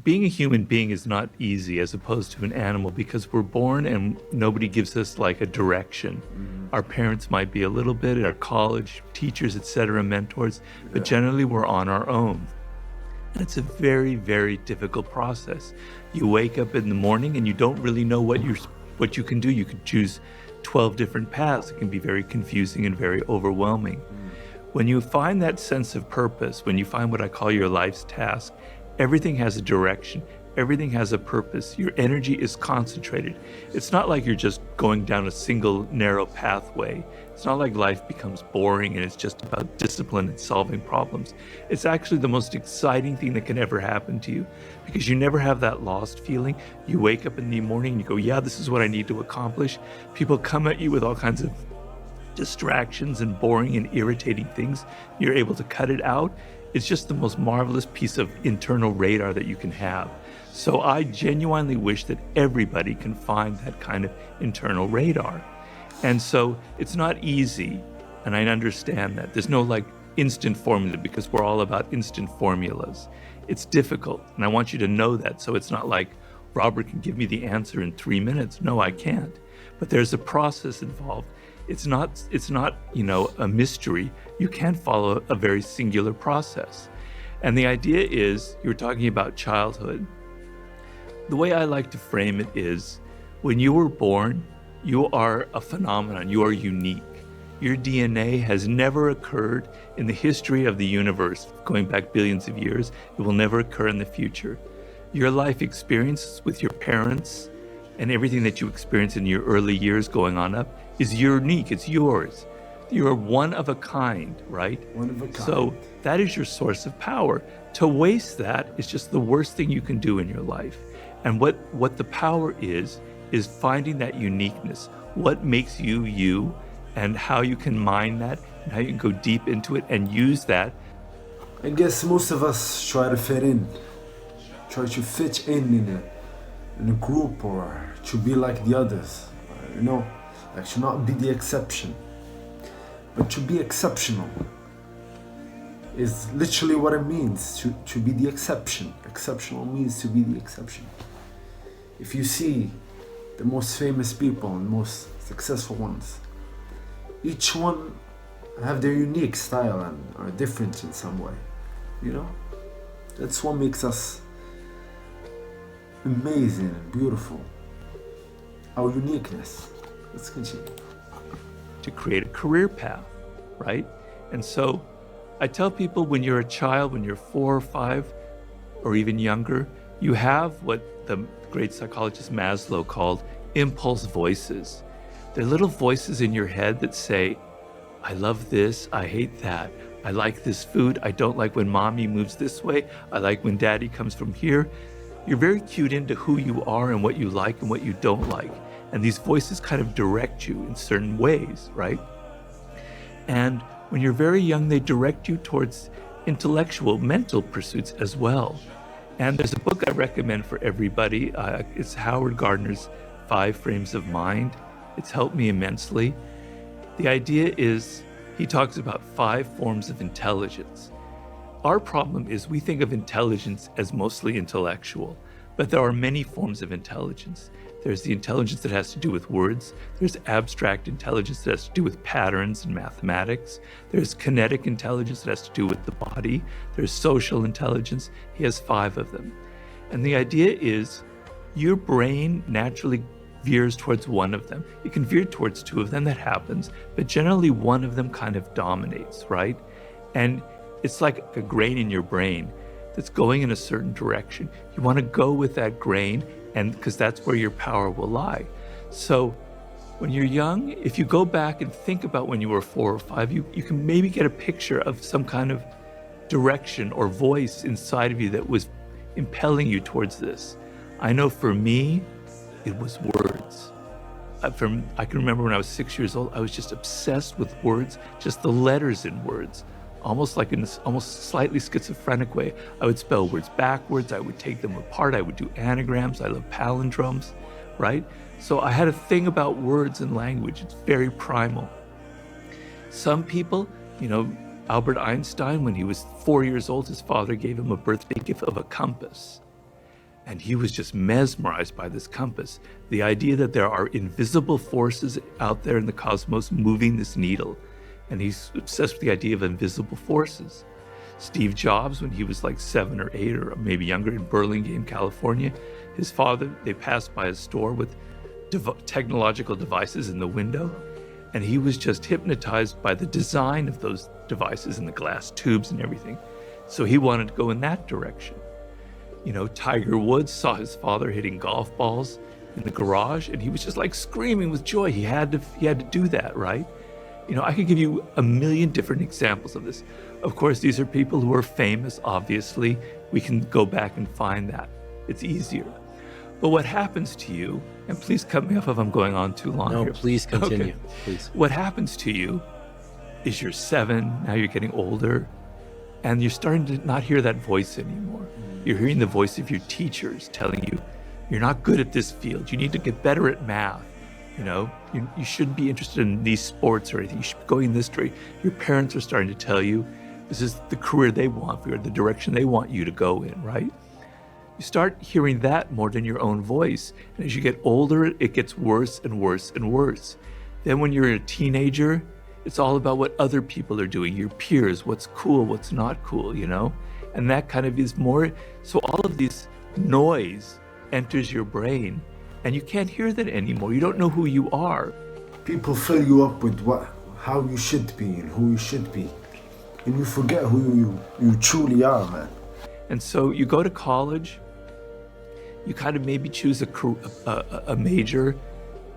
being a human being is not easy as opposed to an animal, because we're born and nobody gives us like a direction. Our parents might be a little bit, our college, teachers, etc., mentors, but generally we're on our own. And it's a very, very difficult process. You wake up in the morning and you don't really know what you can do. You could choose 12 different paths. It can be very confusing and very overwhelming. When you find that sense of purpose, when you find what I call your life's task, everything has a direction, everything has a purpose. Your energy is concentrated. It's not like you're just going down a single narrow pathway. It's not like life becomes boring and it's just about discipline and solving problems. It's actually the most exciting thing that can ever happen to you, because you never have that lost feeling. You wake up in the morning and you go, yeah, this is what I need to accomplish. People come at you with all kinds of distractions and boring and irritating things. You're able to cut it out. It's just the most marvelous piece of internal radar that you can have. So I genuinely wish that everybody can find that kind of internal radar. And so it's not easy, and I understand that. There's no like instant formula, because we're all about instant formulas. It's difficult, and I want you to know that. So it's not like Robbert can give me the answer in 3 minutes. No, I can't. But there's a process involved. It's not, a mystery. You can follow a very singular process. And the idea is, you were talking about childhood. The way I like to frame it is, when you were born, you are a phenomenon. You are unique. Your DNA has never occurred in the history of the universe, going back billions of years. It will never occur in the future. Your life experiences with your parents and everything that you experience in your early years going on up is unique. It's yours. You're one of a kind, right? One of a kind. So that is your source of power. To waste that is just the worst thing you can do in your life. And what the power is finding that uniqueness, what makes you you, and how you can mine that, and how you can go deep into it and use that. I guess most of us try to fit in, try to fit in a group, or to be like the others, like to not be the exception, but to be exceptional is literally what it means, to be the exception. Exceptional means to be the exception. If you see the most famous people and most successful ones, each one have their unique style and are different in some way, That's what makes us amazing and beautiful. Our uniqueness. Let's continue. To create a career path, right? And so I tell people, when you're a child, when you're 4 or 5 or even younger, you have what the great psychologist Maslow called impulse voices. They're little voices in your head that say, I love this, I hate that. I like this food, I don't like when mommy moves this way, I like when daddy comes from here. You're very cued into who you are and what you like and what you don't like. And these voices kind of direct you in certain ways, right? And when you're very young, they direct you towards intellectual, mental pursuits as well. And there's a book I recommend for everybody. It's Howard Gardner's 5 Frames of Mind. It's helped me immensely. The idea is, he talks about 5 forms of intelligence. Our problem is we think of intelligence as mostly intellectual, but there are many forms of intelligence. There's the intelligence that has to do with words. There's abstract intelligence that has to do with patterns and mathematics. There's kinetic intelligence that has to do with the body. There's social intelligence. He has 5 of them. And the idea is, your brain naturally veers towards one of them. It can veer towards 2 of them, that happens, but generally one of them kind of dominates, right? And it's like a grain in your brain that's going in a certain direction. You want to go with that grain, and because that's where your power will lie. So when you're young, if you go back and think about when you were 4 or 5, you can maybe get a picture of some kind of direction or voice inside of you that was impelling you towards this. I know for me, it was words. I can remember when I was 6 years old, I was just obsessed with words, just the letters in words, almost like in this almost slightly schizophrenic way. I would spell words backwards, I would take them apart, I would do anagrams, I love palindromes, right? So I had a thing about words and language. It's very primal. Some people, Albert Einstein, when he was 4 years old, his father gave him a birthday gift of a compass. And he was just mesmerized by this compass. The idea that there are invisible forces out there in the cosmos moving this needle. And he's obsessed with the idea of invisible forces. Steve Jobs, when he was like 7 or 8 or maybe younger in Burlingame, California, his father, they passed by a store with technological devices in the window. And he was just hypnotized by the design of those devices and the glass tubes and everything. So he wanted to go in that direction. You know, Tiger Woods saw his father hitting golf balls in the garage, and he was just like screaming with joy. He had to do that, right? You know, I could give you a million different examples of this. Of course, these are people who are famous, obviously. We can go back and find that. It's easier. But what happens to you, and please cut me off if I'm going on too long here. No, please continue, Okay. please. What happens to you is you're 7, now you're getting older, and you're starting to not hear that voice anymore. You're hearing the voice of your teachers telling you, you're not good at this field. You need to get better at math. You know, you shouldn't be interested in these sports or anything. You should be going this way. Your parents are starting to tell you this is the career they want for you, or the direction they want you to go in, right? You start hearing that more than your own voice. And as you get older, it gets worse and worse and worse. Then when you're a teenager, it's all about what other people are doing, your peers, what's cool, what's not cool, you know? And that kind of is more, so all of this noise enters your brain and you can't hear that anymore. You don't know who you are. People fill you up with how you should be and who you should be. And you forget who you truly are, man. And so you go to college, you kind of maybe choose a major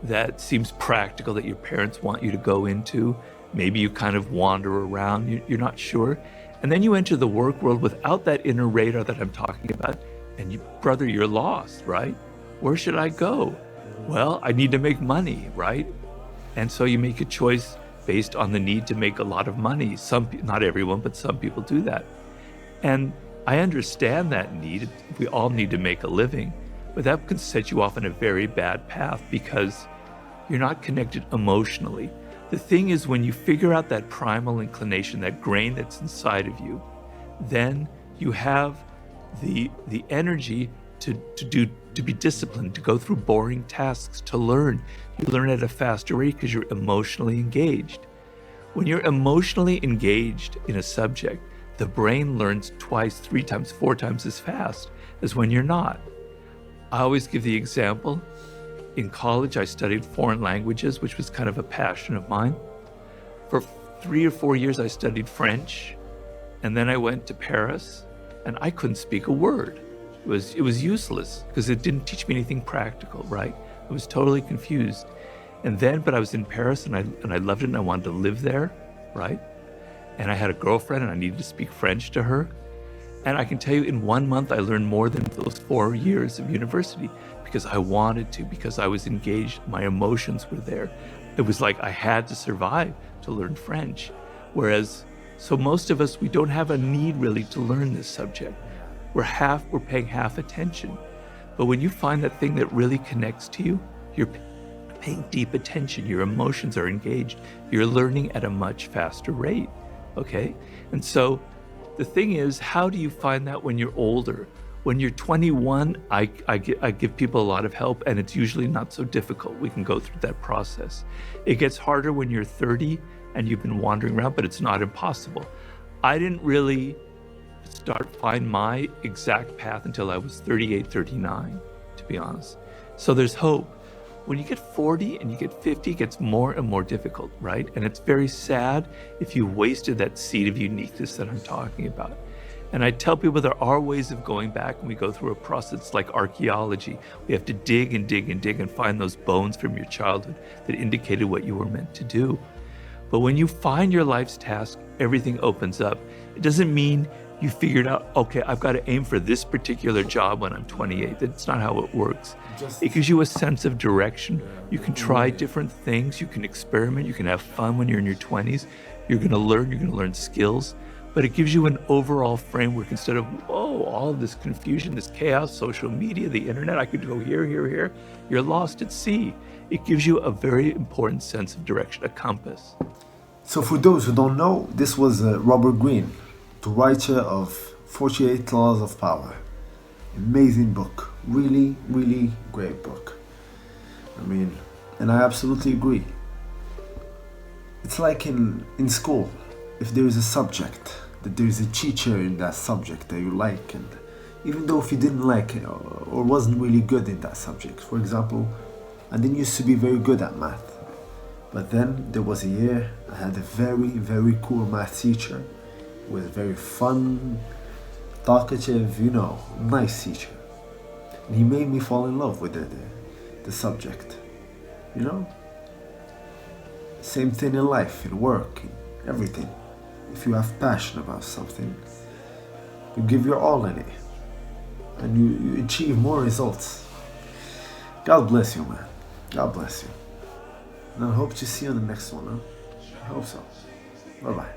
that seems practical, that your parents want you to go into. Maybe you kind of wander around, you're not sure. And then you enter the work world without that inner radar that I'm talking about. And brother, you're lost, right? Where should I go? Well, I need to make money, right? And so you make a choice based on the need to make a lot of money. Not everyone, but some people do that. And I understand that need. We all need to make a living, but that can set you off on a very bad path because you're not connected emotionally. The thing is, when you figure out that primal inclination, that grain that's inside of you, then you have the energy to be disciplined, to go through boring tasks, to learn. You learn at a faster rate because you're emotionally engaged. When you're emotionally engaged in a subject, the brain learns 2, 3 times, 4 times as fast as when you're not. I always give the example. In college, I studied foreign languages, which was kind of a passion of mine. For 3 or 4 years, I studied French, and then I went to Paris, and I couldn't speak a word. It was useless because it didn't teach me anything practical, right? I was totally confused. But I was in Paris, and I loved it, and I wanted to live there, right? And I had a girlfriend, and I needed to speak French to her. And I can tell you, in 1 month, I learned more than those 4 years of university because I wanted to, because I was engaged. My emotions were there. It was like I had to survive to learn French. So most of us, we don't have a need really to learn this subject. We're paying half attention. But when you find that thing that really connects to you, you're paying deep attention. Your emotions are engaged. You're learning at a much faster rate. Okay? And so the thing is, how do you find that when you're older? When you're 21, I give people a lot of help, and it's usually not so difficult. We can go through that process. It gets harder when you're 30 and you've been wandering around, but it's not impossible. I didn't really find my exact path until I was 38, 39, to be honest. So there's hope. When you get 40 and you get 50, it gets more and more difficult, right? And it's very sad if you wasted that seed of uniqueness that I'm talking about. And I tell people there are ways of going back, and we go through a process like archaeology. We have to dig and dig and dig and find those bones from your childhood that indicated what you were meant to do. But when you find your life's task, everything opens up. It doesn't mean you figured out, okay, I've got to aim for this particular job when I'm 28. That's not how it works. It gives you a sense of direction. You can try different things. You can experiment. You can have fun when you're in your 20s. You're going to learn skills. But it gives you an overall framework instead of, all of this confusion, this chaos, social media, the internet. I could go here, here, here. You're lost at sea. It gives you a very important sense of direction, a compass. So for those who don't know, this was Robbert Greene, the writer of 48 Laws of Power. Amazing book. Really, really great book. I mean, and I absolutely agree. It's like in school, if there is a subject, that there is a teacher in that subject that you like, and even though if you didn't like it or wasn't really good in that subject. For example, I didn't used to be very good at math, but then there was a year I had a very, very cool math teacher, who was very fun, talkative, nice teacher. And he made me fall in love with the subject, Same thing in life, in work, in everything. If you have passion about something, you give your all in it, and you achieve more results. God bless you, man. God bless you. And I hope to see you on the next one, huh? I hope so. Bye-bye.